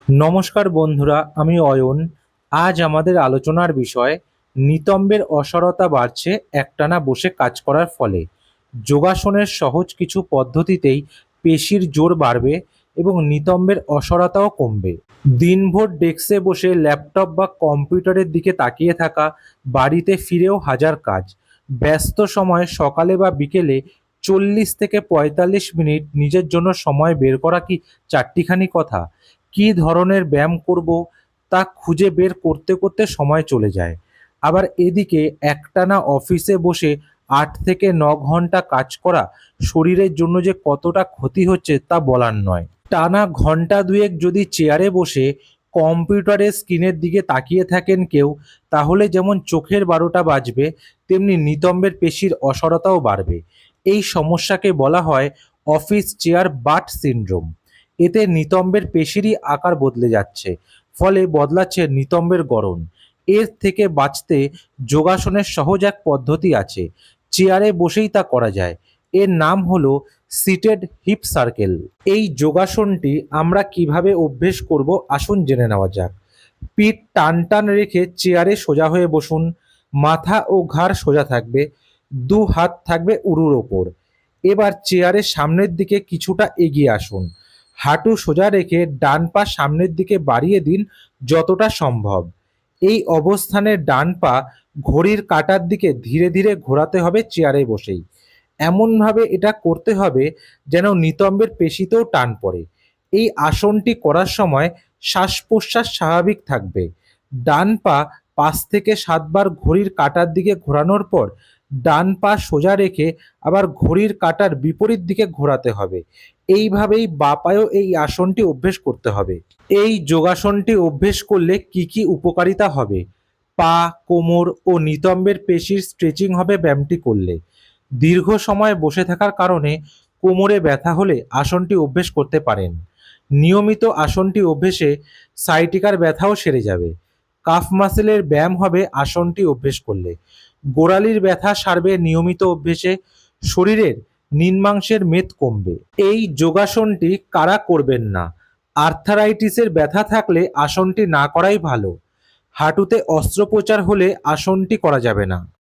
নমস্কার বন্ধুরা, আমি অয়ন। আজ আমাদের আলোচনার বিষয় নিতম্বের অসাড়তা বাড়ছে একটানা বসে কাজ করার ফলে। যোগাসনের সহজ কিছু পদ্ধতিতেই পেশির জোর বাড়বে এবং নিতম্বের অসাড়তাও কমবে। দিনভর ডেস্কে বসে ল্যাপটপ বা কম্পিউটারের দিকে তাকিয়ে থাকা, বাড়িতে ফিরেও হাজার কাজ। ব্যস্ত সময়ে সকালে বা বিকেলে 40 থেকে 45 মিনিট নিজের জন্য সময় বের করা কি চারটিখানি কথা? কী ধরনের ব্যায়াম করব তা খুঁজে বের করতে করতে সময় চলে যায়। আবার এদিকে একটানা অফিসে বসে 8 থেকে 9 ঘন্টা কাজ করা শরীরের জন্য যে কতটা ক্ষতি হচ্ছে তা বলার নয়। টানা ঘন্টা দুয়েক যদি চেয়ারে বসে কম্পিউটারের স্ক্রিনের দিকে তাকিয়ে থাকেন কেউ, তাহলে যেমন চোখের 12টা বাজবে, তেমনি নিতম্বের পেশির অসাড়তাও বাড়বে। এই সমস্যাকে বলা হয় অফিস চেয়ার বাট সিনড্রোম। এতে নিতম্বের পেশিরই আকার বদলে যাচ্ছে, ফলে বদলাচ্ছে নিতম্বের গড়ন। এর থেকে বাঁচতে যোগাসনের সহজ এক পদ্ধতি আছে, চেয়ারে বসেই তা করা যায়। এর নাম হলো সিটেড হিপ সার্কেল। এই যোগাসনটি আমরা কিভাবে অভ্যেস করব আসুন জেনে নেওয়া যাক। পিঠ টান টান রেখে চেয়ারে সোজা হয়ে বসুন। মাথা ও ঘাড় সোজা থাকবে, দু হাত থাকবে উরুর ওপর। এবার চেয়ারের সামনের দিকে কিছুটা এগিয়ে আসুন। হাঁটু সোজা রেখে ডান পা সামনের দিকে বাড়িয়ে দিন যতটা সম্ভব। এই অবস্থানে ডান পা ঘড়ির কাঁটার দিকে ধীরে ধীরে ঘোরাতে হবে চেয়ারে বসেই। এমনভাবে এটা করতে হবে যেন নিতম্বের পেশিতেও টান পড়ে। এই আসনটি করার সময় শ্বাস প্রশ্বাস স্বাভাবিক থাকবে। ডান পা 5 থেকে 7 বার ঘড়ির কাঁটার দিকে ঘোরানোর পর ডান পা সোজা রেখে আবার ঘড়ির কাঁটার বিপরীত দিকে ঘোরাতে হবে। এইভাবেই বাঁ পায়েও এই আসনটি অভ্যেস করতে হবে। এই যোগাসনটি অভ্যেস করলে কি কি উপকারিতা হবে? পা, কোমর ও নিতম্বের পেশির স্ট্রেচিং হবে ব্যায়ামটি করলে। দীর্ঘ সময় বসে থাকার কারণে কোমরে ব্যথা হলে আসনটি অভ্যেস করতে পারেন। নিয়মিত আসনটি অভ্যেসে সাইটিকার ব্যথাও সেরে যাবে। কাফ মাসেলের ব্যায়াম হবে আসনটি অভ্যেস করলে। গোড়ালির ব্যথা সারবে নিয়মিত অভ্যেসে। শরীরের নিম্নাংশের মেদ কমবে। এই যোগাসনটি কারা করবেন না? আর্থারাইটিসের ব্যথা থাকলে আসনটি না করাই ভালো। হাঁটুতে অস্ত্রোপচার হলে আসনটি করা যাবে না।